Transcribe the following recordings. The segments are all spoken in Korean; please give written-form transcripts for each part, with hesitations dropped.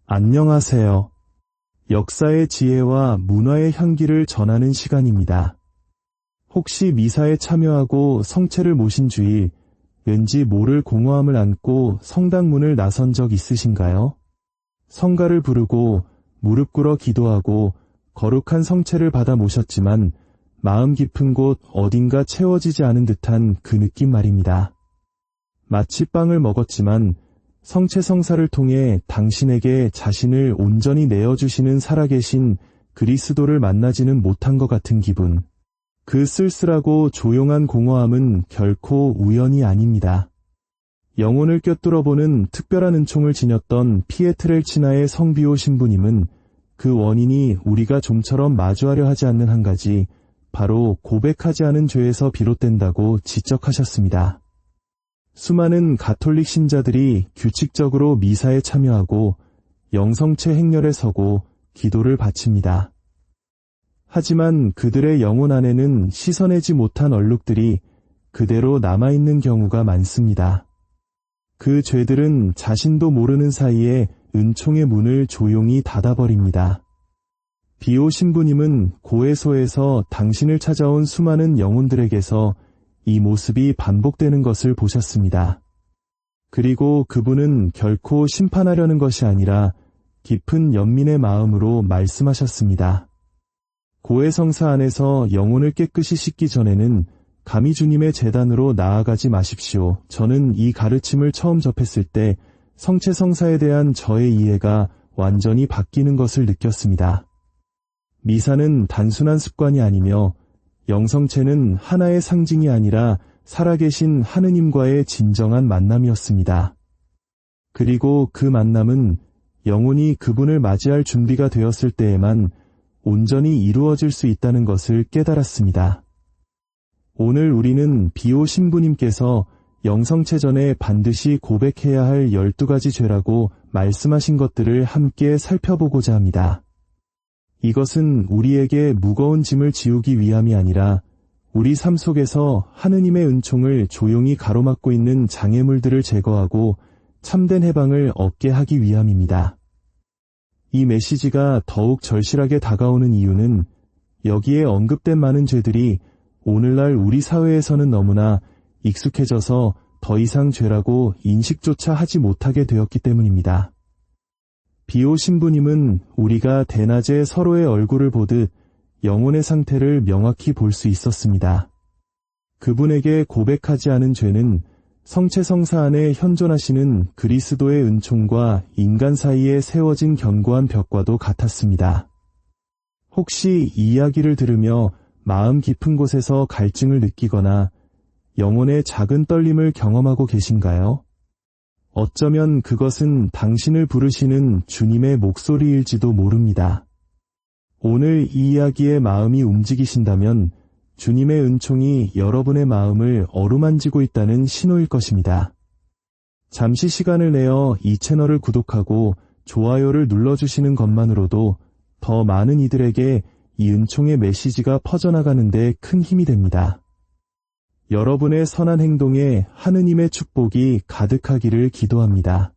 안녕하세요. 역사의 지혜와 문화의 향기를 전하는 시간입니다. 혹시 미사에 참여하고 성체를 모신 주일, 왠지 모를 공허함을 안고 성당문을 나선 적 있으신가요? 성가를 부르고 무릎 꿇어 기도하고 거룩한 성체를 받아 모셨지만 마음 깊은 곳 어딘가 채워지지 않은 듯한 그 느낌 말입니다. 마치 빵을 먹었지만 성체 성사를 통해 당신에게 자신을 온전히 내어주시는 살아계신 그리스도를 만나지는 못한 것 같은 기분. 그 쓸쓸하고 조용한 공허함은 결코 우연이 아닙니다. 영혼을 꿰뚫어보는 특별한 은총을 지녔던 피에트렐치나의 성비오 신부님은 그 원인이 우리가 좀처럼 마주하려 하지 않는 한 가지, 바로 고백하지 않은 죄에서 비롯된다고 지적하셨습니다. 수많은 가톨릭 신자들이 규칙적으로 미사에 참여하고 영성체 행렬에 서고 기도를 바칩니다. 하지만 그들의 영혼 안에는 씻어내지 못한 얼룩들이 그대로 남아있는 경우가 많습니다. 그 죄들은 자신도 모르는 사이에 은총의 문을 조용히 닫아버립니다. 비오 신부님은 고해소에서 당신을 찾아온 수많은 영혼들에게서 이 모습이 반복되는 것을 보셨습니다. 그리고 그분은 결코 심판하려는 것이 아니라 깊은 연민의 마음으로 말씀하셨습니다. 고해성사 안에서 영혼을 깨끗이 씻기 전에는 감히 주님의 제단으로 나아가지 마십시오. 저는 이 가르침을 처음 접했을 때 성체성사에 대한 저의 이해가 완전히 바뀌는 것을 느꼈습니다. 미사는 단순한 습관이 아니며 영성체는 하나의 상징이 아니라 살아계신 하느님과의 진정한 만남이었습니다. 그리고 그 만남은 영혼이 그분을 맞이할 준비가 되었을 때에만 온전히 이루어질 수 있다는 것을 깨달았습니다. 오늘 우리는 비오 신부님께서 영성체 전에 반드시 고백해야 할 12가지 죄라고 말씀하신 것들을 함께 살펴보고자 합니다. 이것은 우리에게 무거운 짐을 지우기 위함이 아니라 우리 삶 속에서 하느님의 은총을 조용히 가로막고 있는 장애물들을 제거하고 참된 해방을 얻게 하기 위함입니다. 이 메시지가 더욱 절실하게 다가오는 이유는 여기에 언급된 많은 죄들이 오늘날 우리 사회에서는 너무나 익숙해져서 더 이상 죄라고 인식조차 하지 못하게 되었기 때문입니다. 비오 신부님은 우리가 대낮에 서로의 얼굴을 보듯 영혼의 상태를 명확히 볼 수 있었습니다. 그분에게 고백하지 않은 죄는 성체성사 안에 현존하시는 그리스도의 은총과 인간 사이에 세워진 견고한 벽과도 같았습니다. 혹시 이 이야기를 들으며 마음 깊은 곳에서 갈증을 느끼거나 영혼의 작은 떨림을 경험하고 계신가요? 어쩌면 그것은 당신을 부르시는 주님의 목소리일지도 모릅니다. 오늘 이 이야기에 마음이 움직이신다면 주님의 은총이 여러분의 마음을 어루만지고 있다는 신호일 것입니다. 잠시 시간을 내어 이 채널을 구독하고 좋아요를 눌러주시는 것만으로도 더 많은 이들에게 이 은총의 메시지가 퍼져나가는 데 큰 힘이 됩니다. 여러분의 선한 행동에 하느님의 축복이 가득하기를 기도합니다.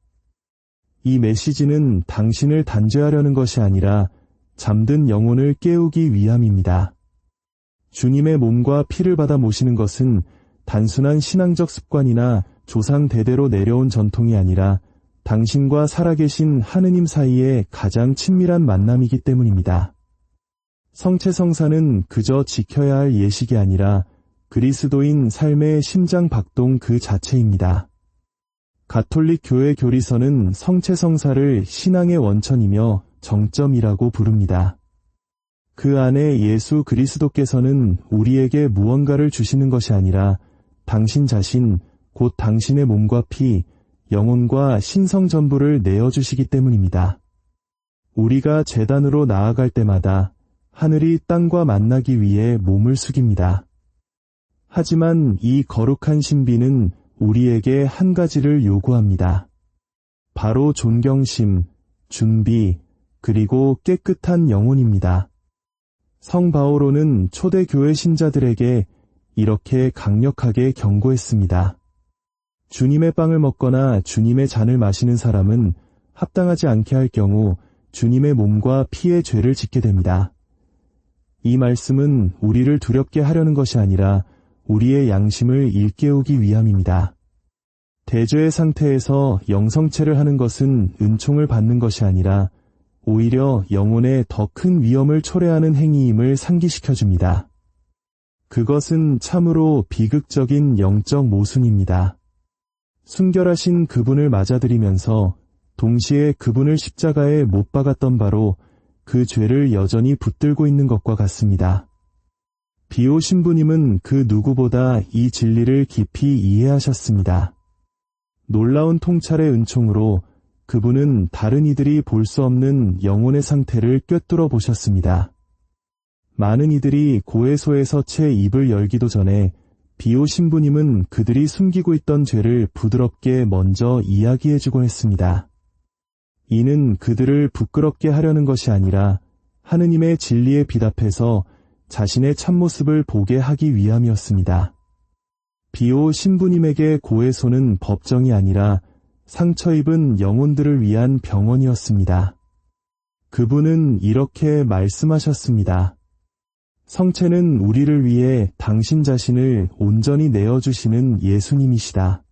이 메시지는 당신을 단죄하려는 것이 아니라 잠든 영혼을 깨우기 위함입니다. 주님의 몸과 피를 받아 모시는 것은 단순한 신앙적 습관이나 조상 대대로 내려온 전통이 아니라 당신과 살아계신 하느님 사이의 가장 친밀한 만남이기 때문입니다. 성체성사는 그저 지켜야 할 예식이 아니라 그리스도인 삶의 심장 박동 그 자체입니다. 가톨릭 교회 교리서는 성체성사를 신앙의 원천이며 정점이라고 부릅니다. 그 안에 예수 그리스도께서는 우리에게 무언가를 주시는 것이 아니라 당신 자신, 곧 당신의 몸과 피, 영혼과 신성 전부를 내어주시기 때문입니다. 우리가 제단으로 나아갈 때마다 하늘이 땅과 만나기 위해 몸을 숙입니다. 하지만 이 거룩한 신비는 우리에게 한 가지를 요구합니다. 바로 존경심, 준비, 그리고 깨끗한 영혼입니다. 성 바오로는 초대교회 신자들에게 이렇게 강력하게 경고했습니다. 주님의 빵을 먹거나 주님의 잔을 마시는 사람은 합당하지 않게 할 경우 주님의 몸과 피의 죄를 짓게 됩니다. 이 말씀은 우리를 두렵게 하려는 것이 아니라 우리의 양심을 일깨우기 위함입니다. 대죄의 상태에서 영성체를 하는 것은 은총을 받는 것이 아니라 오히려 영혼에 더 큰 위험을 초래하는 행위임을 상기시켜 줍니다. 그것은 참으로 비극적인 영적 모순입니다. 순결하신 그분을 맞아들이면서 동시에 그분을 십자가에 못 박았던 바로 그 죄를 여전히 붙들고 있는 것과 같습니다. 비오 신부님은 그 누구보다 이 진리를 깊이 이해하셨습니다. 놀라운 통찰의 은총으로 그분은 다른 이들이 볼 수 없는 영혼의 상태를 꿰뚫어 보셨습니다. 많은 이들이 고해소에서 채 입을 열기도 전에 비오 신부님은 그들이 숨기고 있던 죄를 부드럽게 먼저 이야기해주곤 했습니다. 이는 그들을 부끄럽게 하려는 것이 아니라 하느님의 진리에 비답해서 자신의 참모습을 보게 하기 위함이었습니다. 비오 신부님에게 고해소는 법정이 아니라 상처 입은 영혼들을 위한 병원이었습니다. 그분은 이렇게 말씀하셨습니다. 성체는 우리를 위해 당신 자신을 온전히 내어주시는 예수님이시다.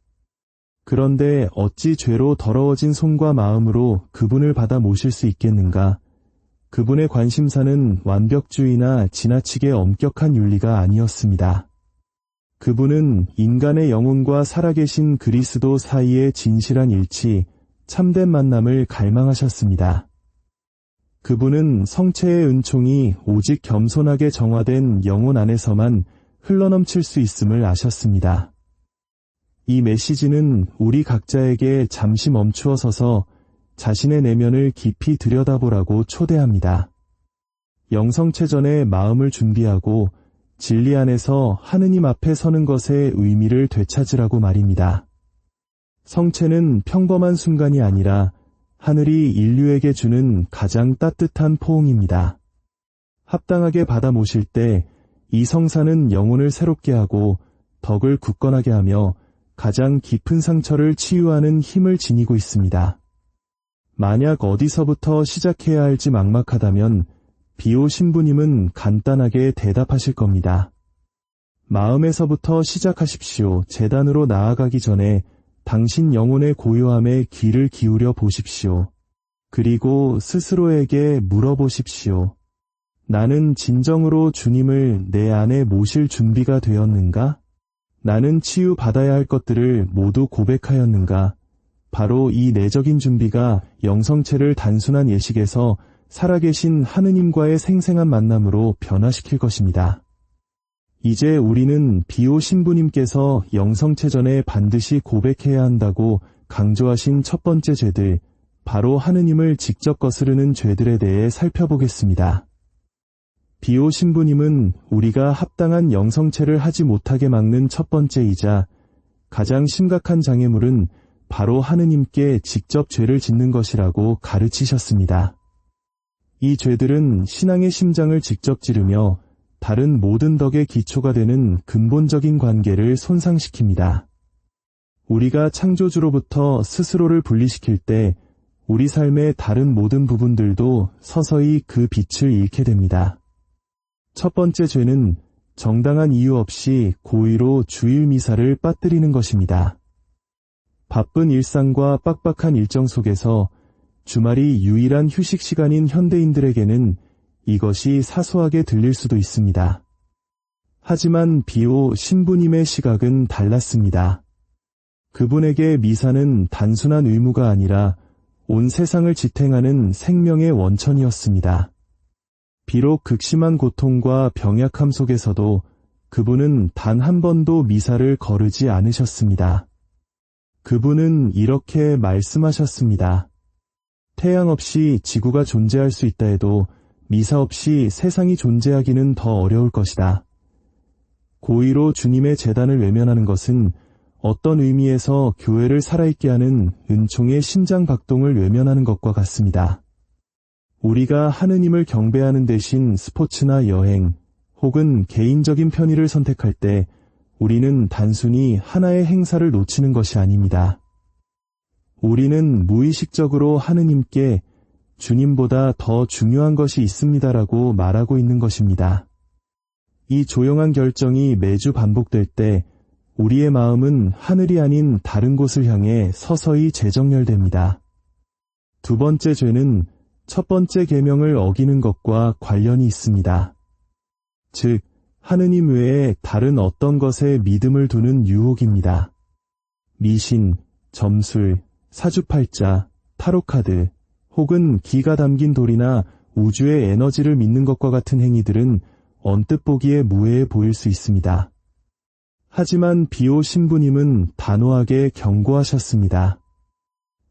그런데 어찌 죄로 더러워진 손과 마음으로 그분을 받아 모실 수 있겠는가? 그분의 관심사는 완벽주의나 지나치게 엄격한 윤리가 아니었습니다. 그분은 인간의 영혼과 살아계신 그리스도 사이의 진실한 일치, 참된 만남을 갈망하셨습니다. 그분은 성체의 은총이 오직 겸손하게 정화된 영혼 안에서만 흘러넘칠 수 있음을 아셨습니다. 이 메시지는 우리 각자에게 잠시 멈추어 서서 자신의 내면을 깊이 들여다보라고 초대합니다. 영성체전에 마음을 준비하고 진리 안에서 하느님 앞에 서는 것의 의미를 되찾으라고 말입니다. 성체는 평범한 순간이 아니라 하늘이 인류에게 주는 가장 따뜻한 포옹입니다. 합당하게 받아 모실 때 이 성사는 영혼을 새롭게 하고 덕을 굳건하게 하며 가장 깊은 상처를 치유하는 힘을 지니고 있습니다. 만약 어디서부터 시작해야 할지 막막하다면 비오 신부님은 간단하게 대답하실 겁니다. 마음에서부터 시작하십시오. 재단으로 나아가기 전에 당신 영혼의 고요함에 귀를 기울여 보십시오. 그리고 스스로에게 물어보십시오. 나는 진정으로 주님을 내 안에 모실 준비가 되었는가? 나는 치유받아야 할 것들을 모두 고백하였는가? 바로 이 내적인 준비가 영성체를 단순한 예식에서 살아계신 하느님과의 생생한 만남으로 변화시킬 것입니다. 이제 우리는 비오 신부님께서 영성체 전에 반드시 고백해야 한다고 강조하신 첫 번째 죄들, 바로 하느님을 직접 거스르는 죄들에 대해 살펴보겠습니다. 비오 신부님은 우리가 합당한 영성체를 하지 못하게 막는 첫 번째이자 가장 심각한 장애물은 바로 하느님께 직접 죄를 짓는 것이라고 가르치셨습니다. 이 죄들은 신앙의 심장을 직접 찌르며 다른 모든 덕의 기초가 되는 근본적인 관계를 손상시킵니다. 우리가 창조주로부터 스스로를 분리시킬 때 우리 삶의 다른 모든 부분들도 서서히 그 빛을 잃게 됩니다. 첫 번째 죄는 정당한 이유 없이 고의로 주일 미사를 빠뜨리는 것입니다. 바쁜 일상과 빡빡한 일정 속에서 주말이 유일한 휴식 시간인 현대인들에게는 이것이 사소하게 들릴 수도 있습니다. 하지만 비오 신부님의 시각은 달랐습니다. 그분에게 미사는 단순한 의무가 아니라 온 세상을 지탱하는 생명의 원천이었습니다. 비록 극심한 고통과 병약함 속에서도 그분은 단 한 번도 미사를 거르지 않으셨습니다. 그분은 이렇게 말씀하셨습니다. 태양 없이 지구가 존재할 수 있다 해도 미사 없이 세상이 존재하기는 더 어려울 것이다. 고의로 주님의 제단을 외면하는 것은 어떤 의미에서 교회를 살아있게 하는 은총의 심장 박동을 외면하는 것과 같습니다. 우리가 하느님을 경배하는 대신 스포츠나 여행 혹은 개인적인 편의를 선택할 때 우리는 단순히 하나의 행사를 놓치는 것이 아닙니다. 우리는 무의식적으로 하느님께 주님보다 더 중요한 것이 있습니다라고 말하고 있는 것입니다. 이 조용한 결정이 매주 반복될 때 우리의 마음은 하늘이 아닌 다른 곳을 향해 서서히 재정렬됩니다. 두 번째 죄는 첫 번째 계명을 어기는 것과 관련이 있습니다. 즉, 하느님 외에 다른 어떤 것에 믿음을 두는 유혹입니다. 미신, 점술, 사주팔자, 타로카드, 혹은 기가 담긴 돌이나 우주의 에너지를 믿는 것과 같은 행위들은 언뜻 보기에 무해해 보일 수 있습니다. 하지만 비오 신부님은 단호하게 경고하셨습니다.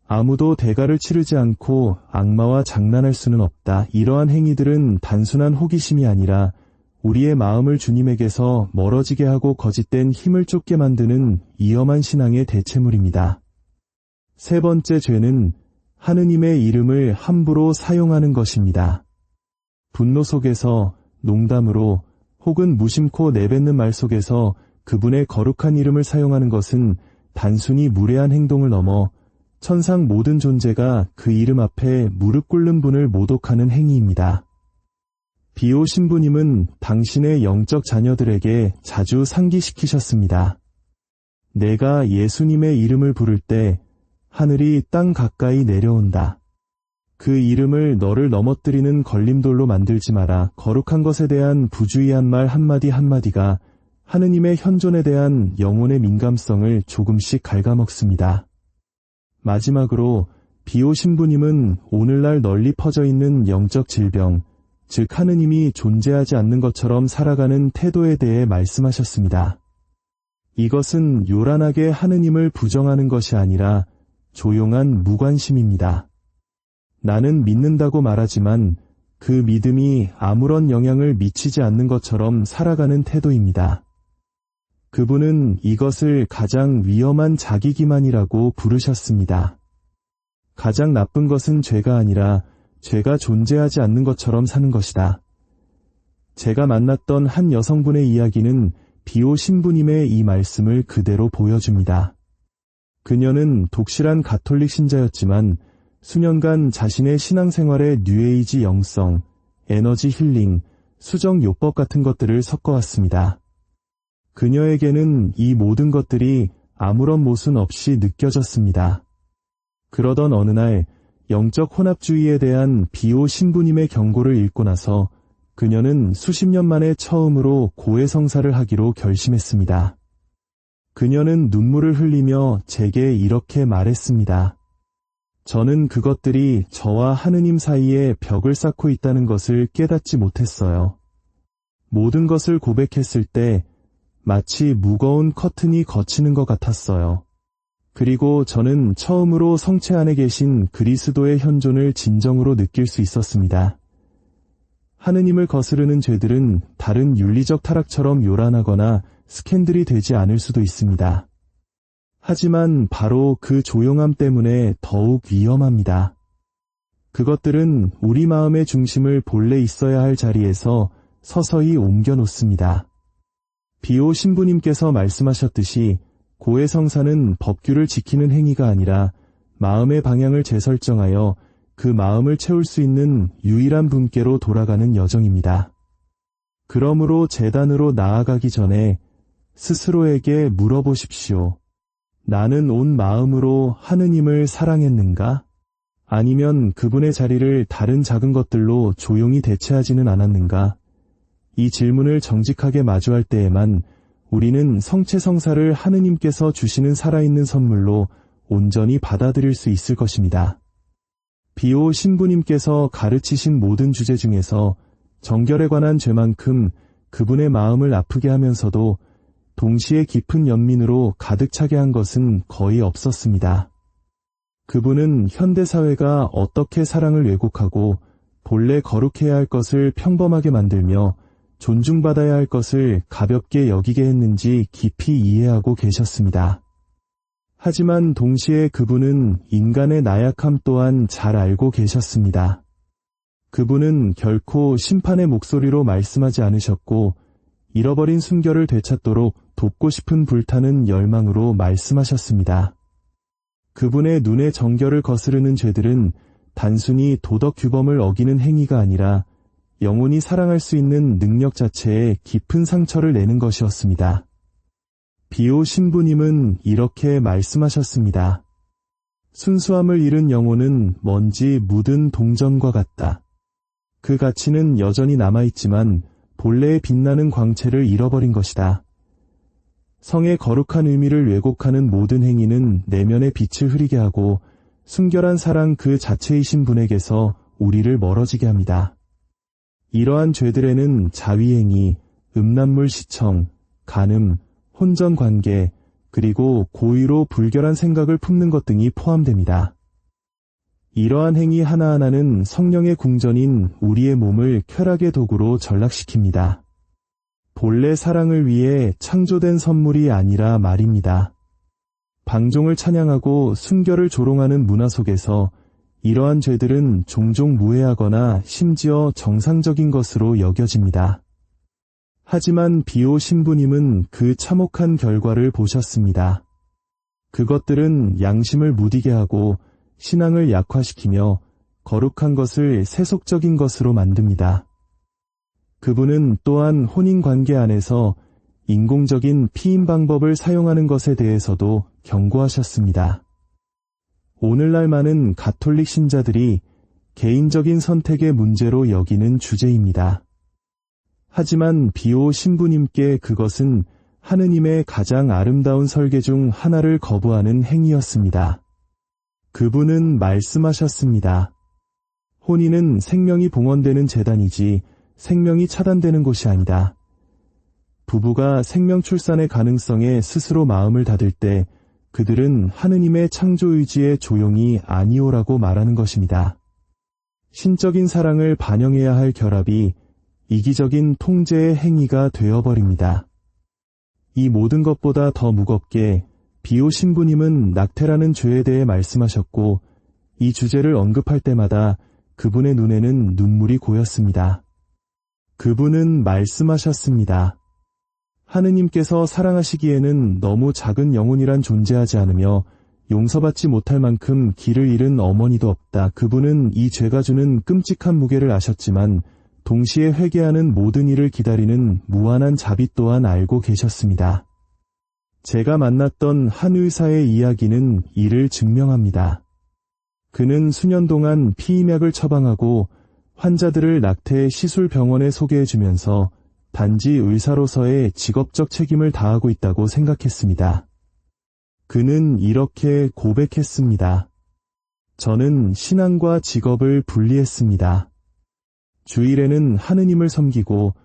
아무도 대가를 치르지 않고 악마와 장난할 수는 없다. 이러한 행위들은 단순한 호기심이 아니라 우리의 마음을 주님에게서 멀어지게 하고 거짓된 힘을 쫓게 만드는 위험한 신앙의 대체물입니다. 세 번째 죄는 하느님의 이름을 함부로 사용하는 것입니다. 분노 속에서, 농담으로, 혹은 무심코 내뱉는 말 속에서 그분의 거룩한 이름을 사용하는 것은 단순히 무례한 행동을 넘어 천상 모든 존재가 그 이름 앞에 무릎 꿇는 분을 모독하는 행위입니다. 비오 신부님은 당신의 영적 자녀들에게 자주 상기시키셨습니다. 내가 예수님의 이름을 부를 때 하늘이 땅 가까이 내려온다. 그 이름을 너를 넘어뜨리는 걸림돌로 만들지 마라. 거룩한 것에 대한 부주의한 말 한마디 한마디가 하느님의 현존에 대한 영혼의 민감성을 조금씩 갉아먹습니다. 마지막으로 비오 신부님은 오늘날 널리 퍼져 있는 영적 질병, 즉 하느님이 존재하지 않는 것처럼 살아가는 태도에 대해 말씀하셨습니다. 이것은 요란하게 하느님을 부정하는 것이 아니라 조용한 무관심입니다. 나는 믿는다고 말하지만 그 믿음이 아무런 영향을 미치지 않는 것처럼 살아가는 태도입니다. 그분은 이것을 가장 위험한 자기기만이라고 부르셨습니다. 가장 나쁜 것은 죄가 아니라 죄가 존재하지 않는 것처럼 사는 것이다. 제가 만났던 한 여성분의 이야기는 비오 신부님의 이 말씀을 그대로 보여줍니다. 그녀는 독실한 가톨릭 신자였지만 수년간 자신의 신앙생활에 뉴에이지 영성, 에너지 힐링, 수정 요법 같은 것들을 섞어왔습니다. 그녀에게는 이 모든 것들이 아무런 모순 없이 느껴졌습니다. 그러던 어느 날 영적 혼합주의에 대한 비오 신부님의 경고를 읽고 나서 그녀는 수십 년 만에 처음으로 고해성사를 하기로 결심했습니다. 그녀는 눈물을 흘리며 제게 이렇게 말했습니다. 저는 그것들이 저와 하느님 사이에 벽을 쌓고 있다는 것을 깨닫지 못했어요. 모든 것을 고백했을 때 마치 무거운 커튼이 걷히는 것 같았어요. 그리고 저는 처음으로 성체 안에 계신 그리스도의 현존을 진정으로 느낄 수 있었습니다. 하느님을 거스르는 죄들은 다른 윤리적 타락처럼 요란하거나 스캔들이 되지 않을 수도 있습니다. 하지만 바로 그 조용함 때문에 더욱 위험합니다. 그것들은 우리 마음의 중심을 본래 있어야 할 자리에서 서서히 옮겨놓습니다. 비오 신부님께서 말씀하셨듯이 고해성사는 법규를 지키는 행위가 아니라 마음의 방향을 재설정하여 그 마음을 채울 수 있는 유일한 분께로 돌아가는 여정입니다. 그러므로 제단으로 나아가기 전에 스스로에게 물어보십시오. 나는 온 마음으로 하느님을 사랑했는가? 아니면 그분의 자리를 다른 작은 것들로 조용히 대체하지는 않았는가? 이 질문을 정직하게 마주할 때에만 우리는 성체성사를 하느님께서 주시는 살아있는 선물로 온전히 받아들일 수 있을 것입니다. 비오 신부님께서 가르치신 모든 주제 중에서 정결에 관한 죄만큼 그분의 마음을 아프게 하면서도 동시에 깊은 연민으로 가득 차게 한 것은 거의 없었습니다. 그분은 현대사회가 어떻게 사랑을 왜곡하고 본래 거룩해야 할 것을 평범하게 만들며 존중받아야 할 것을 가볍게 여기게 했는지 깊이 이해하고 계셨습니다. 하지만 동시에 그분은 인간의 나약함 또한 잘 알고 계셨습니다. 그분은 결코 심판의 목소리로 말씀하지 않으셨고 잃어버린 순결을 되찾도록 돕고 싶은 불타는 열망으로 말씀하셨습니다. 그분의 눈의 정결을 거스르는 죄들은 단순히 도덕 규범을 어기는 행위가 아니라 영혼이 사랑할 수 있는 능력 자체에 깊은 상처를 내는 것이었습니다. 비오 신부님은 이렇게 말씀하셨습니다. 순수함을 잃은 영혼은 먼지 묻은 동전과 같다. 그 가치는 여전히 남아있지만 본래의 빛나는 광채를 잃어버린 것이다. 성의 거룩한 의미를 왜곡하는 모든 행위는 내면의 빛을 흐리게 하고 순결한 사랑 그 자체이신 분에게서 우리를 멀어지게 합니다. 이러한 죄들에는 자위행위, 음란물 시청, 간음, 혼전관계, 그리고 고의로 불결한 생각을 품는 것 등이 포함됩니다. 이러한 행위 하나하나는 성령의 궁전인 우리의 몸을 쾌락의 도구로 전락시킵니다. 본래 사랑을 위해 창조된 선물이 아니라 말입니다. 방종을 찬양하고 순결을 조롱하는 문화 속에서 이러한 죄들은 종종 무해하거나 심지어 정상적인 것으로 여겨집니다. 하지만 비오 신부님은 그 참혹한 결과를 보셨습니다. 그것들은 양심을 무디게 하고 신앙을 약화시키며 거룩한 것을 세속적인 것으로 만듭니다. 그분은 또한 혼인관계 안에서 인공적인 피임 방법을 사용하는 것에 대해서도 경고하셨습니다. 오늘날 많은 가톨릭 신자들이 개인적인 선택의 문제로 여기는 주제입니다. 하지만 비오 신부님께 그것은 하느님의 가장 아름다운 설계 중 하나를 거부하는 행위였습니다. 그분은 말씀하셨습니다. 혼인은 생명이 봉헌되는 재단이지 생명이 차단되는 곳이 아니다. 부부가 생명 출산의 가능성에 스스로 마음을 닫을 때 그들은 하느님의 창조의지에 조용히 아니오라고 말하는 것입니다. 신적인 사랑을 반영해야 할 결합이 이기적인 통제의 행위가 되어버립니다. 이 모든 것보다 더 무겁게 비오 신부님은 낙태라는 죄에 대해 말씀하셨고 이 주제를 언급할 때마다 그분의 눈에는 눈물이 고였습니다. 그분은 말씀하셨습니다. 하느님께서 사랑하시기에는 너무 작은 영혼이란 존재하지 않으며 용서받지 못할 만큼 길을 잃은 어머니도 없다. 그분은 이 죄가 주는 끔찍한 무게를 아셨지만 동시에 회개하는 모든 이를 기다리는 무한한 자비 또한 알고 계셨습니다. 제가 만났던 한 의사의 이야기는 이를 증명합니다. 그는 수년 동안 피임약을 처방하고 환자들을 낙태 시술 병원에 소개해주면서 단지 의사로서의 직업적 책임을 다하고 있다고 생각했습니다. 그는 이렇게 고백했습니다. 저는 신앙과 직업을 분리했습니다. 주일에는 하느님을 섬기고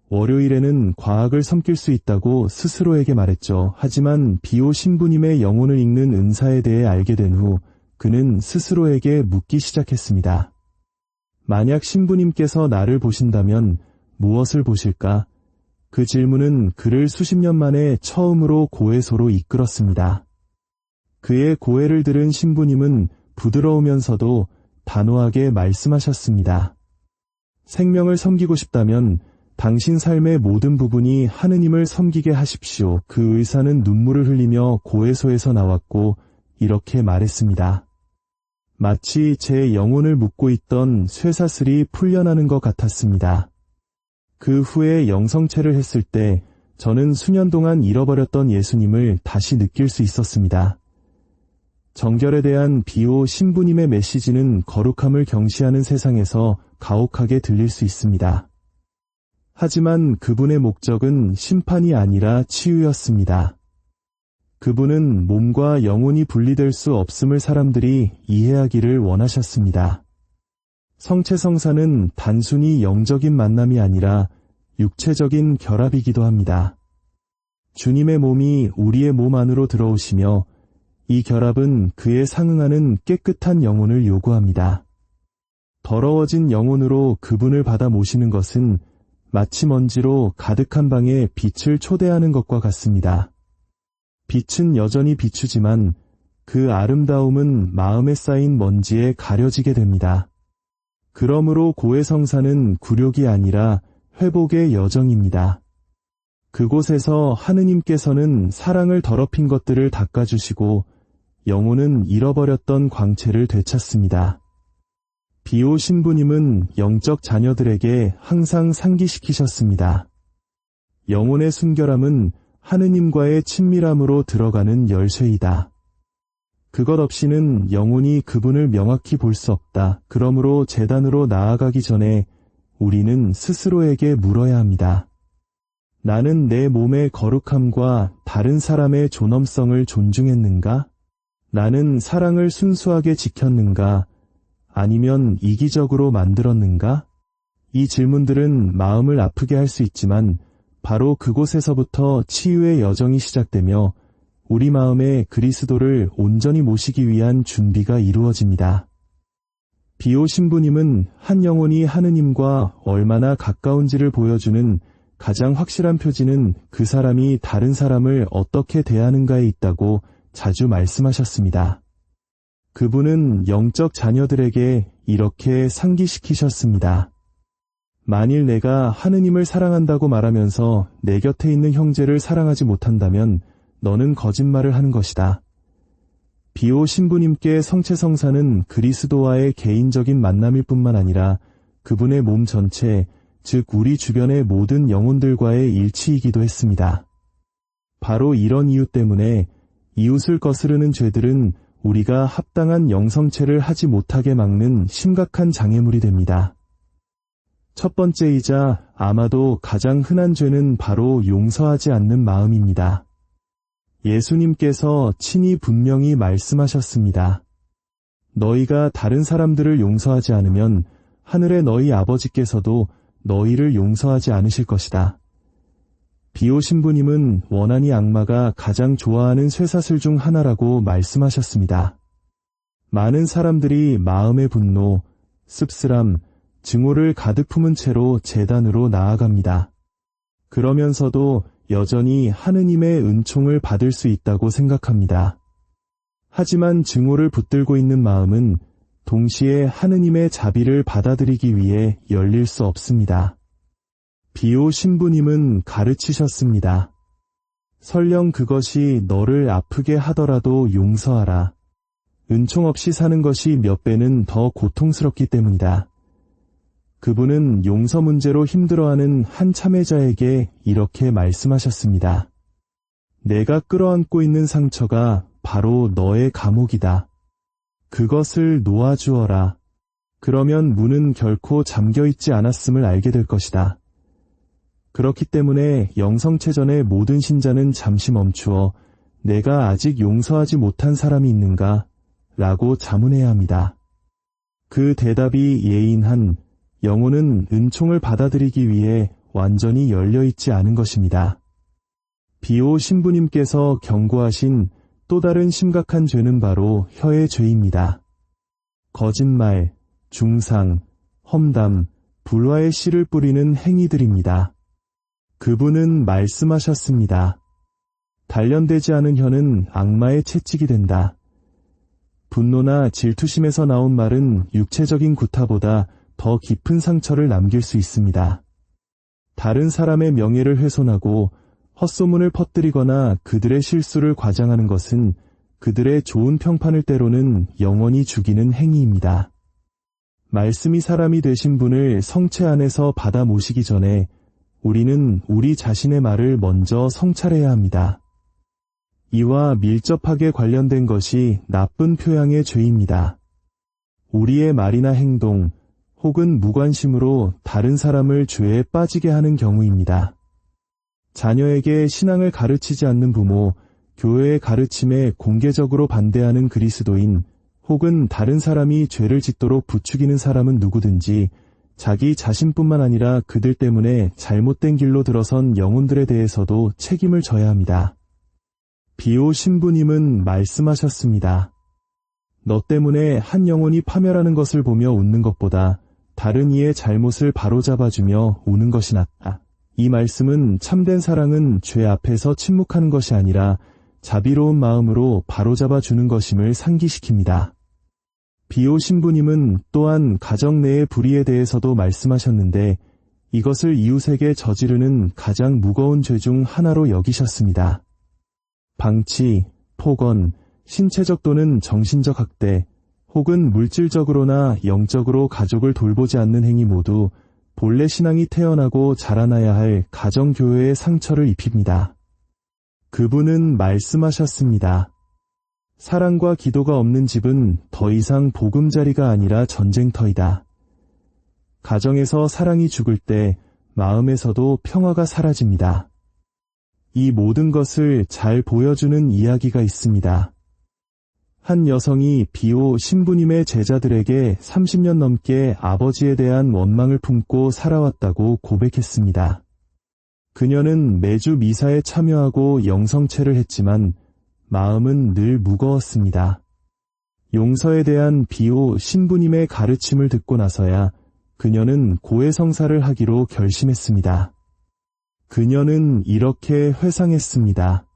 월요일에는 과학을 섬길 수 있다고 스스로에게 말했죠. 하지만 비오 신부님의 영혼을 읽는 은사에 대해 알게 된 후 그는 스스로에게 묻기 시작했습니다. 만약 신부님께서 나를 보신다면 무엇을 보실까? 그 질문은 그를 수십 년 만에 처음으로 고해소로 이끌었습니다. 그의 고해를 들은 신부님은 부드러우면서도 단호하게 말씀하셨습니다. 생명을 섬기고 싶다면 당신 삶의 모든 부분이 하느님을 섬기게 하십시오. 그 의사는 눈물을 흘리며 고해소에서 나왔고 이렇게 말했습니다. 마치 제 영혼을 묶고 있던 쇠사슬이 풀려나는 것 같았습니다. 그 후에 영성체를 했을 때 저는 수년 동안 잃어버렸던 예수님을 다시 느낄 수 있었습니다. 정결에 대한 비오 신부님의 메시지는 거룩함을 경시하는 세상에서 가혹하게 들릴 수 있습니다. 하지만 그분의 목적은 심판이 아니라 치유였습니다. 그분은 몸과 영혼이 분리될 수 없음을 사람들이 이해하기를 원하셨습니다. 성체성사는 단순히 영적인 만남이 아니라 육체적인 결합이기도 합니다. 주님의 몸이 우리의 몸 안으로 들어오시며 이 결합은 그에 상응하는 깨끗한 영혼을 요구합니다. 더러워진 영혼으로 그분을 받아 모시는 것은 마치 먼지로 가득한 방에 빛을 초대하는 것과 같습니다. 빛은 여전히 비추지만 그 아름다움은 마음에 쌓인 먼지에 가려지게 됩니다. 그러므로 고해성사는 굴욕이 아니라 회복의 여정입니다. 그곳에서 하느님께서는 사랑을 더럽힌 것들을 닦아주시고 영혼은 잃어버렸던 광채를 되찾습니다. 비오 신부님은 영적 자녀들에게 항상 상기시키셨습니다. 영혼의 순결함은 하느님과의 친밀함으로 들어가는 열쇠이다. 그것 없이는 영혼이 그분을 명확히 볼 수 없다. 그러므로 제단으로 나아가기 전에 우리는 스스로에게 물어야 합니다. 나는 내 몸의 거룩함과 다른 사람의 존엄성을 존중했는가? 나는 사랑을 순수하게 지켰는가? 아니면 이기적으로 만들었는가? 이 질문들은 마음을 아프게 할 수 있지만 바로 그곳에서부터 치유의 여정이 시작되며 우리 마음에 그리스도를 온전히 모시기 위한 준비가 이루어집니다. 비오 신부님은 한 영혼이 하느님과 얼마나 가까운지를 보여주는 가장 확실한 표지는 그 사람이 다른 사람을 어떻게 대하는가에 있다고 자주 말씀하셨습니다. 그분은 영적 자녀들에게 이렇게 상기시키셨습니다. 만일 내가 하느님을 사랑한다고 말하면서 내 곁에 있는 형제를 사랑하지 못한다면 너는 거짓말을 하는 것이다. 비오 신부님께 성체성사는 그리스도와의 개인적인 만남일 뿐만 아니라 그분의 몸 전체, 즉 우리 주변의 모든 영혼들과의 일치이기도 했습니다. 바로 이런 이유 때문에 이웃을 거스르는 죄들은 우리가 합당한 영성체를 하지 못하게 막는 심각한 장애물이 됩니다. 첫 번째이자 아마도 가장 흔한 죄는 바로 용서하지 않는 마음입니다. 예수님께서 친히 분명히 말씀하셨습니다. 너희가 다른 사람들을 용서하지 않으면 하늘의 너희 아버지께서도 너희를 용서하지 않으실 것이다. 비오 신부님은 원한이 악마가 가장 좋아하는 쇠사슬 중 하나라고 말씀하셨습니다. 많은 사람들이 마음의 분노, 씁쓸함, 증오를 가득 품은 채로 제단으로 나아갑니다. 그러면서도 여전히 하느님의 은총을 받을 수 있다고 생각합니다. 하지만 증오를 붙들고 있는 마음은 동시에 하느님의 자비를 받아들이기 위해 열릴 수 없습니다. 비오 신부님은 가르치셨습니다. 설령 그것이 너를 아프게 하더라도 용서하라. 은총 없이 사는 것이 몇 배는 더 고통스럽기 때문이다. 그분은 용서 문제로 힘들어하는 한 참회자에게 이렇게 말씀하셨습니다. 내가 끌어안고 있는 상처가 바로 너의 감옥이다. 그것을 놓아주어라. 그러면 문은 결코 잠겨있지 않았음을 알게 될 것이다. 그렇기 때문에 영성체전의 모든 신자는 잠시 멈추어 내가 아직 용서하지 못한 사람이 있는가? 라고 자문해야 합니다. 그 대답이 예인한 영혼은 은총을 받아들이기 위해 완전히 열려있지 않은 것입니다. 비오 신부님께서 경고하신 또 다른 심각한 죄는 바로 혀의 죄입니다. 거짓말, 중상, 험담, 불화의 씨를 뿌리는 행위들입니다. 그분은 말씀하셨습니다. 단련되지 않은 혀는 악마의 채찍이 된다. 분노나 질투심에서 나온 말은 육체적인 구타보다 더 깊은 상처를 남길 수 있습니다. 다른 사람의 명예를 훼손하고 헛소문을 퍼뜨리거나 그들의 실수를 과장하는 것은 그들의 좋은 평판을 때로는 영원히 죽이는 행위입니다. 말씀이 사람이 되신 분을 성체 안에서 받아 모시기 전에 우리는 우리 자신의 말을 먼저 성찰해야 합니다. 이와 밀접하게 관련된 것이 나쁜 표양의 죄입니다. 우리의 말이나 행동, 혹은 무관심으로 다른 사람을 죄에 빠지게 하는 경우입니다. 자녀에게 신앙을 가르치지 않는 부모, 교회의 가르침에 공개적으로 반대하는 그리스도인, 혹은 다른 사람이 죄를 짓도록 부추기는 사람은 누구든지 자기 자신뿐만 아니라 그들 때문에 잘못된 길로 들어선 영혼들에 대해서도 책임을 져야 합니다. 비오 신부님은 말씀하셨습니다. 너 때문에 한 영혼이 파멸하는 것을 보며 웃는 것보다 다른 이의 잘못을 바로잡아주며 우는 것이 낫다. 이 말씀은 참된 사랑은 죄 앞에서 침묵하는 것이 아니라 자비로운 마음으로 바로잡아주는 것임을 상기시킵니다. 비오 신부님은 또한 가정 내의 불의에 대해서도 말씀하셨는데 이것을 이웃에게 저지르는 가장 무거운 죄 중 하나로 여기셨습니다. 방치, 폭언, 신체적 또는 정신적 학대, 혹은 물질적으로나 영적으로 가족을 돌보지 않는 행위 모두 본래 신앙이 태어나고 자라나야 할 가정교회의 상처를 입힙니다. 그분은 말씀하셨습니다. 사랑과 기도가 없는 집은 더 이상 보금자리가 아니라 전쟁터이다. 가정에서 사랑이 죽을 때 마음에서도 평화가 사라집니다. 이 모든 것을 잘 보여주는 이야기가 있습니다. 한 여성이 비오 신부님의 제자들에게 30년 넘게 아버지에 대한 원망을 품고 살아왔다고 고백했습니다. 그녀는 매주 미사에 참여하고 영성체를 했지만 마음은 늘 무거웠습니다. 용서에 대한 비오 신부님의 가르침을 듣고 나서야 그녀는 고해성사를 하기로 결심했습니다. 그녀는 이렇게 회상했습니다.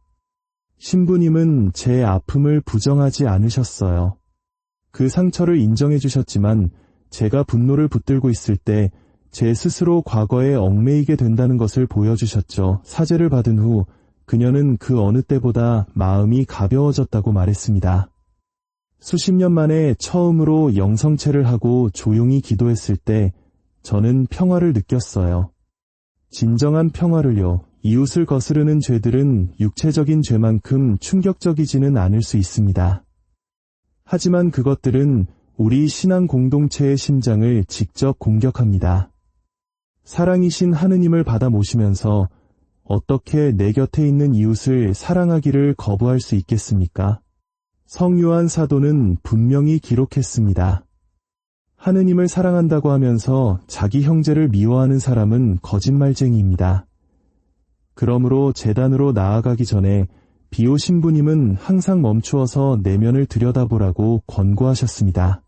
신부님은 제 아픔을 부정하지 않으셨어요. 그 상처를 인정해 주셨지만 제가 분노를 붙들고 있을 때 제 스스로 과거에 얽매이게 된다는 것을 보여주셨죠. 사죄를 받은 후 그녀는 그 어느 때보다 마음이 가벼워졌다고 말했습니다. 수십 년 만에 처음으로 영성체를 하고 조용히 기도했을 때 저는 평화를 느꼈어요. 진정한 평화를요. 이웃을 거스르는 죄들은 육체적인 죄만큼 충격적이지는 않을 수 있습니다. 하지만 그것들은 우리 신앙 공동체의 심장을 직접 공격합니다. 사랑이신 하느님을 받아 모시면서 어떻게 내 곁에 있는 이웃을 사랑하기를 거부할 수 있겠습니까? 성요한 사도는 분명히 기록했습니다. 하느님을 사랑한다고 하면서 자기 형제를 미워하는 사람은 거짓말쟁이입니다. 그러므로 제단으로 나아가기 전에 비오 신부님은 항상 멈추어서 내면을 들여다보라고 권고하셨습니다.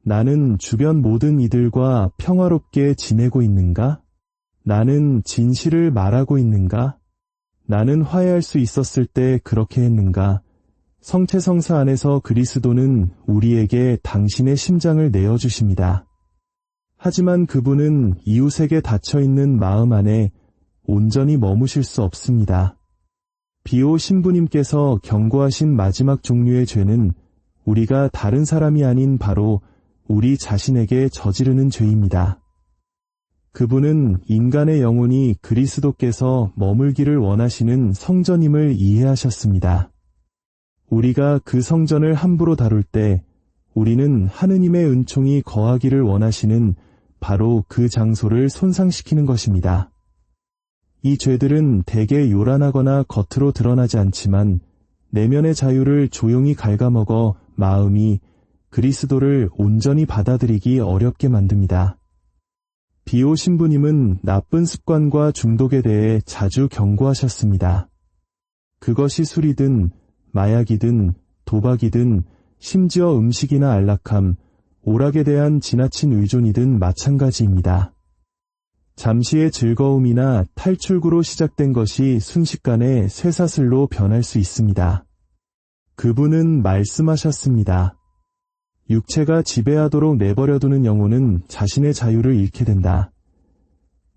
나는 주변 모든 이들과 평화롭게 지내고 있는가? 나는 진실을 말하고 있는가? 나는 화해할 수 있었을 때 그렇게 했는가? 성체성사 안에서 그리스도는 우리에게 당신의 심장을 내어주십니다. 하지만 그분은 이웃에게 닫혀있는 마음 안에 온전히 머무실 수 없습니다. 비오 신부님께서 경고하신 마지막 종류의 죄는 우리가 다른 사람이 아닌 바로 우리 자신에게 저지르는 죄입니다. 그분은 인간의 영혼이 그리스도께서 머물기를 원하시는 성전임을 이해하셨습니다. 우리가 그 성전을 함부로 다룰 때 우리는 하느님의 은총이 거하기를 원하시는 바로 그 장소를 손상시키는 것입니다. 이 죄들은 대개 요란하거나 겉으로 드러나지 않지만 내면의 자유를 조용히 갉아먹어 마음이 그리스도를 온전히 받아들이기 어렵게 만듭니다. 비오 신부님은 나쁜 습관과 중독에 대해 자주 경고하셨습니다. 그것이 술이든 마약이든 도박이든 심지어 음식이나 안락함, 오락에 대한 지나친 의존이든 마찬가지입니다. 잠시의 즐거움이나 탈출구로 시작된 것이 순식간에 쇠사슬로 변할 수 있습니다. 그분은 말씀하셨습니다. 육체가 지배하도록 내버려두는 영혼은 자신의 자유를 잃게 된다.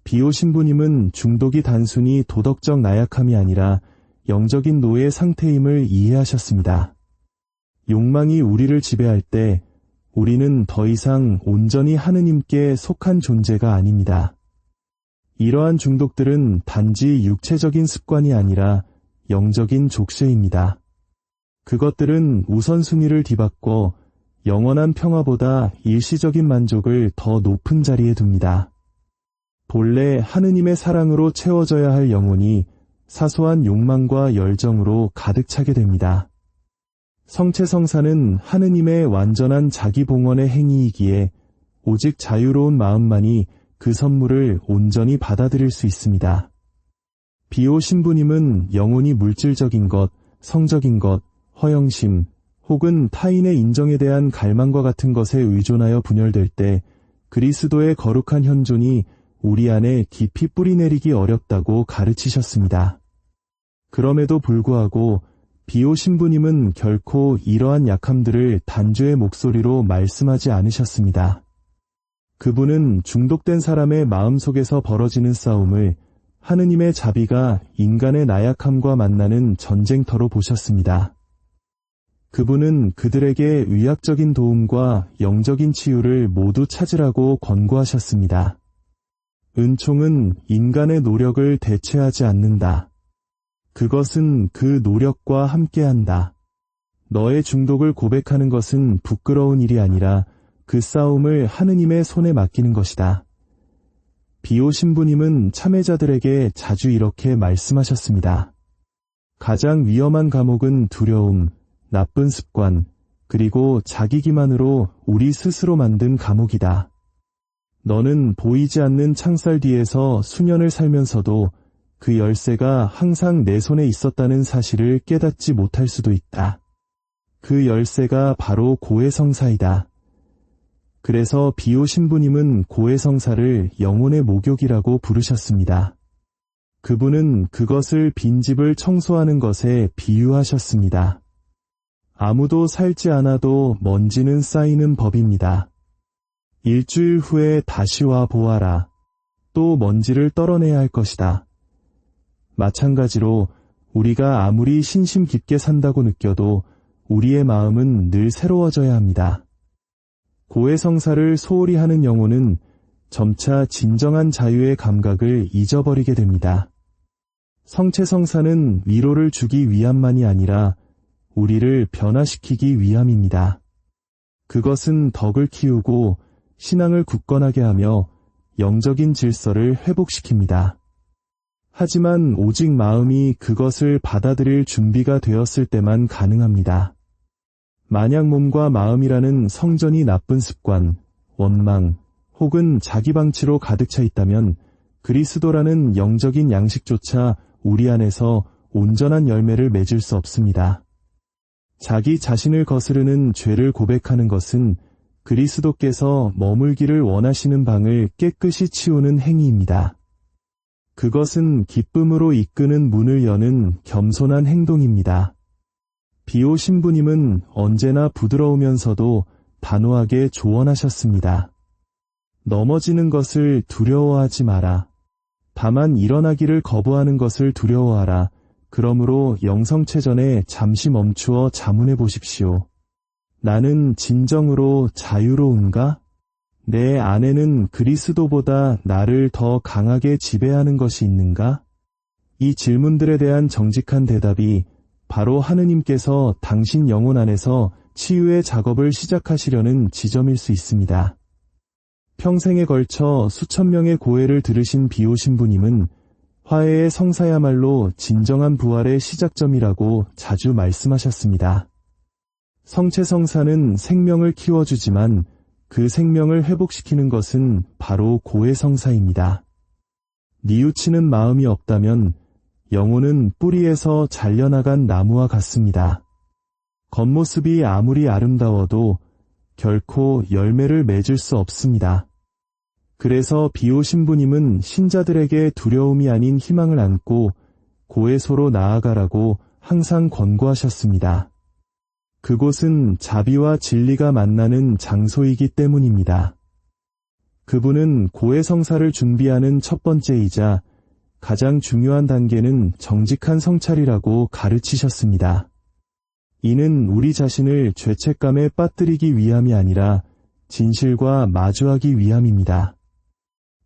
비오 신부님은 중독이 단순히 도덕적 나약함이 아니라 영적인 노예 상태임을 이해하셨습니다. 욕망이 우리를 지배할 때 우리는 더 이상 온전히 하느님께 속한 존재가 아닙니다. 이러한 중독들은 단지 육체적인 습관이 아니라 영적인 족쇄입니다. 그것들은 우선순위를 뒤바꿔 영원한 평화보다 일시적인 만족을 더 높은 자리에 둡니다. 본래 하느님의 사랑으로 채워져야 할 영혼이 사소한 욕망과 열정으로 가득 차게 됩니다. 성체성사는 하느님의 완전한 자기봉헌의 행위이기에 오직 자유로운 마음만이 그 선물을 온전히 받아들일 수 있습니다. 비오 신부님은 영혼이 물질적인 것, 성적인 것, 허영심, 혹은 타인의 인정에 대한 갈망과 같은 것에 의존하여 분열될 때 그리스도의 거룩한 현존이 우리 안에 깊이 뿌리내리기 어렵다고 가르치셨습니다. 그럼에도 불구하고 비오 신부님은 결코 이러한 약함들을 단죄의 목소리로 말씀하지 않으셨습니다. 그분은 중독된 사람의 마음속에서 벌어지는 싸움을 하느님의 자비가 인간의 나약함과 만나는 전쟁터로 보셨습니다. 그분은 그들에게 의학적인 도움과 영적인 치유를 모두 찾으라고 권고하셨습니다. 은총은 인간의 노력을 대체하지 않는다. 그것은 그 노력과 함께한다. 너의 중독을 고백하는 것은 부끄러운 일이 아니라 그 싸움을 하느님의 손에 맡기는 것이다. 비오 신부님은 참여자들에게 자주 이렇게 말씀하셨습니다. 가장 위험한 감옥은 두려움, 나쁜 습관, 그리고 자기 기만으로 우리 스스로 만든 감옥이다. 너는 보이지 않는 창살 뒤에서 수년을 살면서도 그 열쇠가 항상 내 손에 있었다는 사실을 깨닫지 못할 수도 있다. 그 열쇠가 바로 고해성사이다. 그래서 비오 신부님은 고해성사를 영혼의 목욕이라고 부르셨습니다. 그분은 그것을 빈집을 청소하는 것에 비유하셨습니다. 아무도 살지 않아도 먼지는 쌓이는 법입니다. 일주일 후에 다시 와 보아라. 또 먼지를 떨어내야 할 것이다. 마찬가지로 우리가 아무리 신심 깊게 산다고 느껴도 우리의 마음은 늘 새로워져야 합니다. 고해성사를 소홀히 하는 영혼은 점차 진정한 자유의 감각을 잊어버리게 됩니다. 성체성사는 위로를 주기 위함만이 아니라 우리를 변화시키기 위함입니다. 그것은 덕을 키우고 신앙을 굳건하게 하며 영적인 질서를 회복시킵니다. 하지만 오직 마음이 그것을 받아들일 준비가 되었을 때만 가능합니다. 만약 몸과 마음이라는 성전이 나쁜 습관, 원망, 혹은 자기방치로 가득 차 있다면 그리스도라는 영적인 양식조차 우리 안에서 온전한 열매를 맺을 수 없습니다. 자기 자신을 거스르는 죄를 고백하는 것은 그리스도께서 머물기를 원하시는 방을 깨끗이 치우는 행위입니다. 그것은 기쁨으로 이끄는 문을 여는 겸손한 행동입니다. 비오 신부님은 언제나 부드러우면서도 단호하게 조언하셨습니다. 넘어지는 것을 두려워하지 마라. 다만 일어나기를 거부하는 것을 두려워하라. 그러므로 영성체전에 잠시 멈추어 자문해 보십시오. 나는 진정으로 자유로운가? 내 안에는 그리스도보다 나를 더 강하게 지배하는 것이 있는가? 이 질문들에 대한 정직한 대답이 바로 하느님께서 당신 영혼 안에서 치유의 작업을 시작하시려는 지점일 수 있습니다. 평생에 걸쳐 수천 명의 고해를 들으신 비오 신부님은 화해의 성사야말로 진정한 부활의 시작점이라고 자주 말씀하셨습니다. 성체성사는 생명을 키워주지만 그 생명을 회복시키는 것은 바로 고해성사입니다. 뉘우치는 마음이 없다면 영혼은 뿌리에서 잘려나간 나무와 같습니다. 겉모습이 아무리 아름다워도 결코 열매를 맺을 수 없습니다. 그래서 비오 신부님은 신자들에게 두려움이 아닌 희망을 안고 고해소로 나아가라고 항상 권고하셨습니다. 그곳은 자비와 진리가 만나는 장소이기 때문입니다. 그분은 고해성사를 준비하는 첫 번째이자 가장 중요한 단계는 정직한 성찰이라고 가르치셨습니다. 이는 우리 자신을 죄책감에 빠뜨리기 위함이 아니라 진실과 마주하기 위함입니다.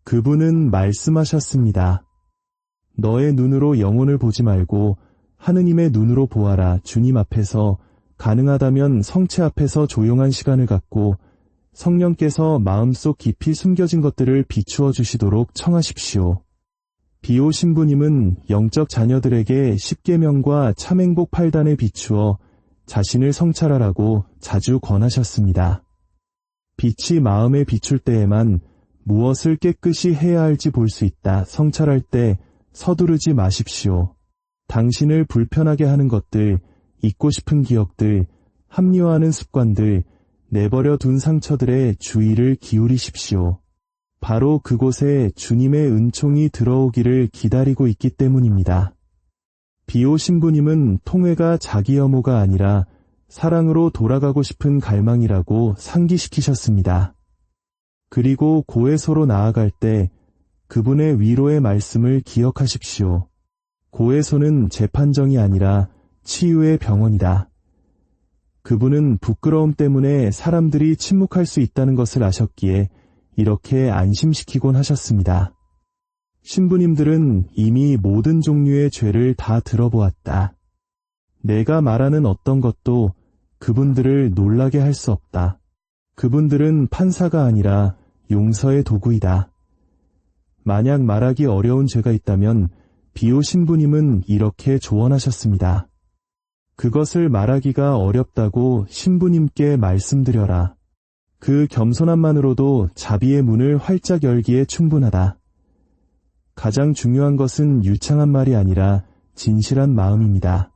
그분은 말씀하셨습니다. 너의 눈으로 영혼을 보지 말고 하느님의 눈으로 보아라. 주님 앞에서 가능하다면 성체 앞에서 조용한 시간을 갖고 성령께서 마음속 깊이 숨겨진 것들을 비추어 주시도록 청하십시오. 비오 신부님은 영적 자녀들에게 십계명과 참행복 8단에 비추어 자신을 성찰하라고 자주 권하셨습니다. 빛이 마음에 비출 때에만 무엇을 깨끗이 해야 할지 볼 수 있다. 성찰할 때 서두르지 마십시오. 당신을 불편하게 하는 것들, 잊고 싶은 기억들, 합리화하는 습관들, 내버려 둔 상처들에 주의를 기울이십시오. 바로 그곳에 주님의 은총이 들어오기를 기다리고 있기 때문입니다. 비오 신부님은 통회가 자기 혐오가 아니라 사랑으로 돌아가고 싶은 갈망이라고 상기시키셨습니다. 그리고 고해소로 나아갈 때 그분의 위로의 말씀을 기억하십시오. 고해소는 재판정이 아니라 치유의 병원이다. 그분은 부끄러움 때문에 사람들이 침묵할 수 있다는 것을 아셨기에 이렇게 안심시키곤 하셨습니다. 신부님들은 이미 모든 종류의 죄를 다 들어보았다. 내가 말하는 어떤 것도 그분들을 놀라게 할 수 없다. 그분들은 판사가 아니라 용서의 도구이다. 만약 말하기 어려운 죄가 있다면 비오 신부님은 이렇게 조언하셨습니다. 그것을 말하기가 어렵다고 신부님께 말씀드려라. 그 겸손함만으로도 자비의 문을 활짝 열기에 충분하다. 가장 중요한 것은 유창한 말이 아니라 진실한 마음입니다.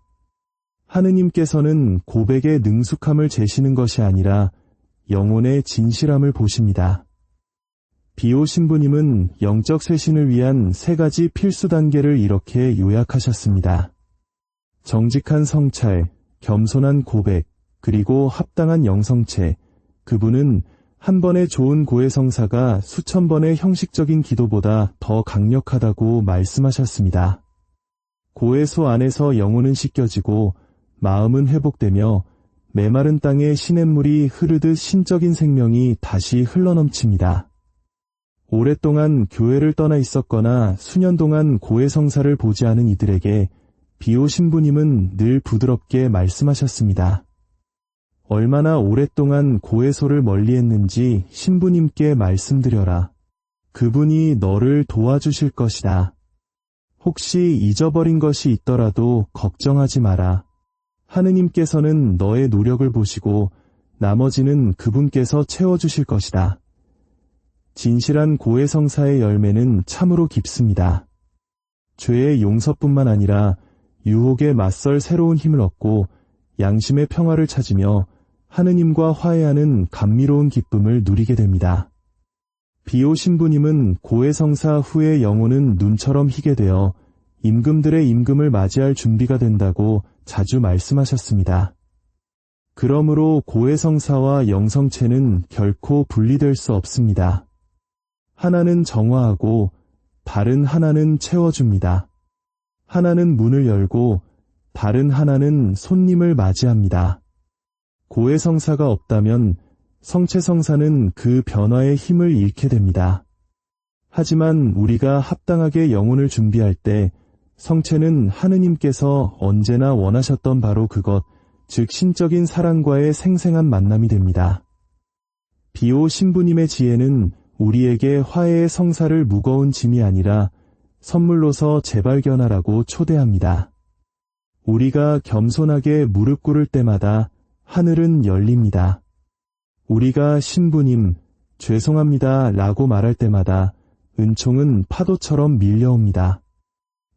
하느님께서는 고백의 능숙함을 재시는 것이 아니라 영혼의 진실함을 보십니다. 비오 신부님은 영적 쇄신을 위한 3가지 필수 단계를 이렇게 요약하셨습니다. 정직한 성찰, 겸손한 고백, 그리고 합당한 영성체. 그분은 한 번의 좋은 고해성사가 수천 번의 형식적인 기도보다 더 강력하다고 말씀하셨습니다. 고해소 안에서 영혼은 씻겨지고 마음은 회복되며 메마른 땅에 시냇물이 흐르듯 신적인 생명이 다시 흘러넘칩니다. 오랫동안 교회를 떠나 있었거나 수년 동안 고해성사를 보지 않은 이들에게 비오 신부님은 늘 부드럽게 말씀하셨습니다. 얼마나 오랫동안 고해소를 멀리했는지 신부님께 말씀드려라. 그분이 너를 도와주실 것이다. 혹시 잊어버린 것이 있더라도 걱정하지 마라. 하느님께서는 너의 노력을 보시고 나머지는 그분께서 채워주실 것이다. 진실한 고해성사의 열매는 참으로 깊습니다. 죄의 용서뿐만 아니라 유혹에 맞설 새로운 힘을 얻고 양심의 평화를 찾으며 하느님과 화해하는 감미로운 기쁨을 누리게 됩니다. 비오 신부님은 고해성사 후의 영혼은 눈처럼 희게 되어 임금들의 임금을 맞이할 준비가 된다고 자주 말씀하셨습니다. 그러므로 고해성사와 영성체는 결코 분리될 수 없습니다. 하나는 정화하고 다른 하나는 채워줍니다. 하나는 문을 열고 다른 하나는 손님을 맞이합니다. 고해성사가 없다면 성체성사는 그 변화의 힘을 잃게 됩니다. 하지만 우리가 합당하게 영혼을 준비할 때 성체는 하느님께서 언제나 원하셨던 바로 그것, 즉 신적인 사랑과의 생생한 만남이 됩니다. 비오 신부님의 지혜는 우리에게 화해의 성사를 무거운 짐이 아니라 선물로서 재발견하라고 초대합니다. 우리가 겸손하게 무릎 꿇을 때마다 하늘은 열립니다. 우리가 신부님, 죄송합니다 라고 말할 때마다 은총은 파도처럼 밀려옵니다.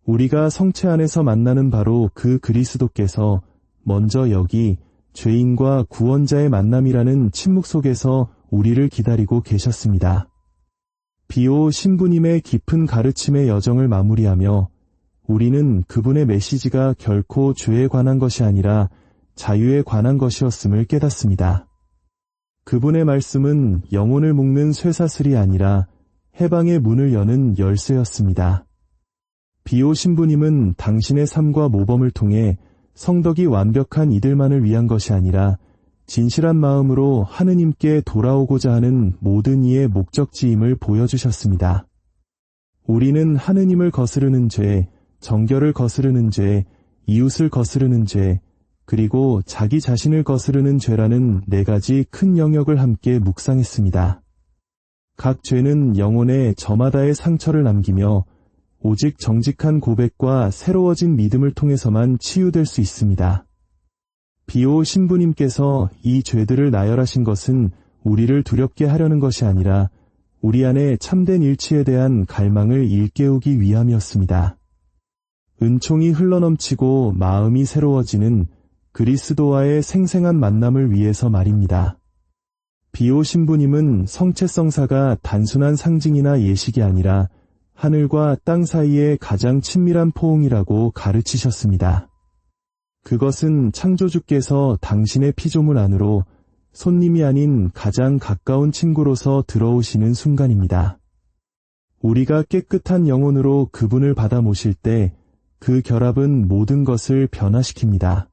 우리가 성체 안에서 만나는 바로 그 그리스도께서 먼저 여기 죄인과 구원자의 만남이라는 침묵 속에서 우리를 기다리고 계셨습니다. 비오 신부님의 깊은 가르침의 여정을 마무리하며 우리는 그분의 메시지가 결코 죄에 관한 것이 아니라 자유에 관한 것이었음을 깨닫습니다. 그분의 말씀은 영혼을 묶는 쇠사슬이 아니라 해방의 문을 여는 열쇠였습니다. 비오 신부님은 당신의 삶과 모범을 통해 성덕이 완벽한 이들만을 위한 것이 아니라 진실한 마음으로 하느님께 돌아오고자 하는 모든 이의 목적지임을 보여주셨습니다. 우리는 하느님을 거스르는 죄, 정결을 거스르는 죄, 이웃을 거스르는 죄, 그리고 자기 자신을 거스르는 죄라는 4가지 큰 영역을 함께 묵상했습니다. 각 죄는 영혼에 저마다의 상처를 남기며 오직 정직한 고백과 새로워진 믿음을 통해서만 치유될 수 있습니다. 비오 신부님께서 이 죄들을 나열하신 것은 우리를 두렵게 하려는 것이 아니라 우리 안에 참된 일치에 대한 갈망을 일깨우기 위함이었습니다. 은총이 흘러넘치고 마음이 새로워지는 그리스도와의 생생한 만남을 위해서 말입니다. 비오 신부님은 성체성사가 단순한 상징이나 예식이 아니라 하늘과 땅 사이의 가장 친밀한 포옹이라고 가르치셨습니다. 그것은 창조주께서 당신의 피조물 안으로 손님이 아닌 가장 가까운 친구로서 들어오시는 순간입니다. 우리가 깨끗한 영혼으로 그분을 받아 모실 때 그 결합은 모든 것을 변화시킵니다.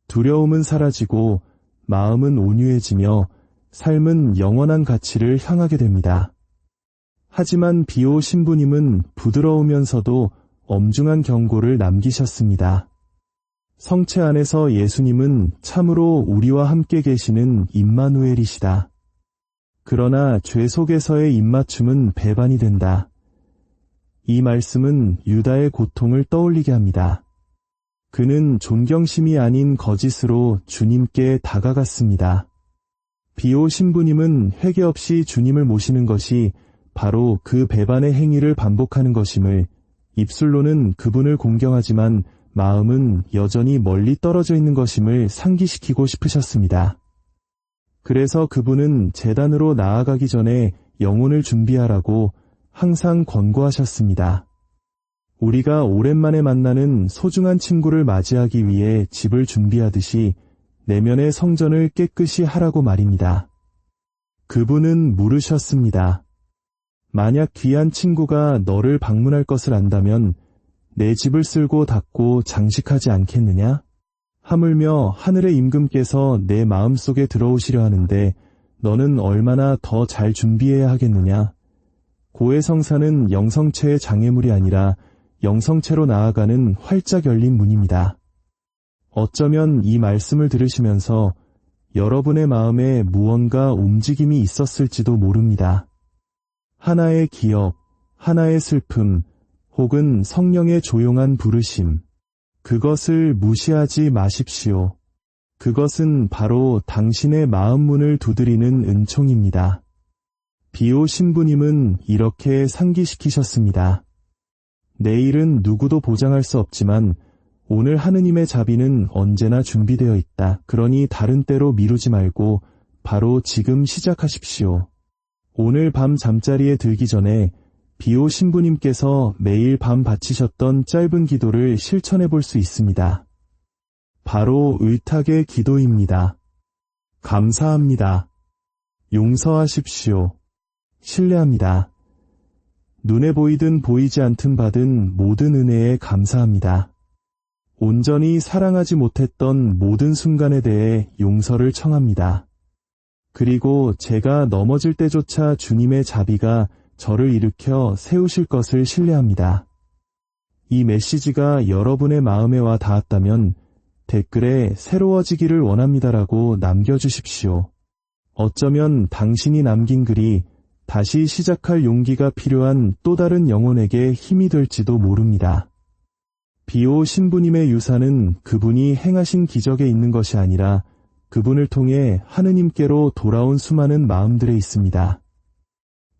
두려움은 사라지고 마음은 온유해지며 삶은 영원한 가치를 향하게 됩니다. 하지만 비오 신부님은 부드러우면서도 엄중한 경고를 남기셨습니다. 성체 안에서 예수님은 참으로 우리와 함께 계시는 임마누엘이시다. 그러나 죄 속에서의 입맞춤은 배반이 된다. 이 말씀은 유다의 고통을 떠올리게 합니다. 그는 존경심이 아닌 거짓으로 주님께 다가갔습니다. 비오 신부님은 회개 없이 주님을 모시는 것이 바로 그 배반의 행위를 반복하는 것임을, 입술로는 그분을 공경하지만 마음은 여전히 멀리 떨어져 있는 것임을 상기시키고 싶으셨습니다. 그래서 그분은 제단으로 나아가기 전에 영혼을 준비하라고 항상 권고하셨습니다. 우리가 오랜만에 만나는 소중한 친구를 맞이하기 위해 집을 준비하듯이 내면의 성전을 깨끗이 하라고 말입니다. 그분은 물으셨습니다. 만약 귀한 친구가 너를 방문할 것을 안다면 내 집을 쓸고 닦고 장식하지 않겠느냐? 하물며 하늘의 임금께서 내 마음속에 들어오시려 하는데 너는 얼마나 더 잘 준비해야 하겠느냐? 고해성사는 영성체의 장애물이 아니라 영성체로 나아가는 활짝 열린 문입니다. 어쩌면 이 말씀을 들으시면서 여러분의 마음에 무언가 움직임이 있었을지도 모릅니다. 하나의 기억, 하나의 슬픔, 혹은 성령의 조용한 부르심, 그것을 무시하지 마십시오. 그것은 바로 당신의 마음 문을 두드리는 은총입니다. 비오 신부님은 이렇게 상기시키셨습니다. 내일은 누구도 보장할 수 없지만 오늘 하느님의 자비는 언제나 준비되어 있다. 그러니 다른 때로 미루지 말고 바로 지금 시작하십시오. 오늘 밤 잠자리에 들기 전에 비오 신부님께서 매일 밤 바치셨던 짧은 기도를 실천해 볼 수 있습니다. 바로 의탁의 기도입니다. 감사합니다. 용서하십시오. 신뢰합니다. 눈에 보이든 보이지 않든 받은 모든 은혜에 감사합니다. 온전히 사랑하지 못했던 모든 순간에 대해 용서를 청합니다. 그리고 제가 넘어질 때조차 주님의 자비가 저를 일으켜 세우실 것을 신뢰합니다. 이 메시지가 여러분의 마음에 와 닿았다면 댓글에 새로워지기를 원합니다라고 남겨주십시오. 어쩌면 당신이 남긴 글이 다시 시작할 용기가 필요한 또 다른 영혼에게 힘이 될지도 모릅니다. 비오 신부님의 유산은 그분이 행하신 기적에 있는 것이 아니라 그분을 통해 하느님께로 돌아온 수많은 마음들에 있습니다.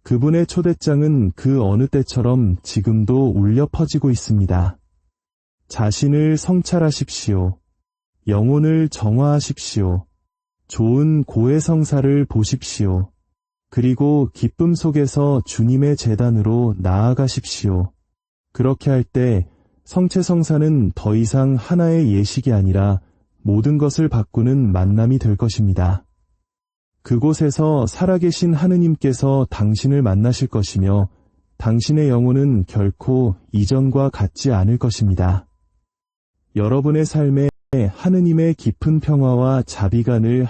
그분의 초대장은 그 어느 때처럼 지금도 울려 퍼지고 있습니다. 자신을 성찰하십시오. 영혼을 정화하십시오. 좋은 고해성사를 보십시오. 그리고 기쁨 속에서 주님의 제단으로 나아가십시오. 그렇게 할 때 성체성사는 더 이상 하나의 예식이 아니라 모든 것을 바꾸는 만남이 될 것입니다. 그곳에서 살아계신 하느님께서 당신을 만나실 것이며 당신의 영혼은 결코 이전과 같지 않을 것입니다. 여러분의 삶에 하느님의 깊은 평화와 자비가 늘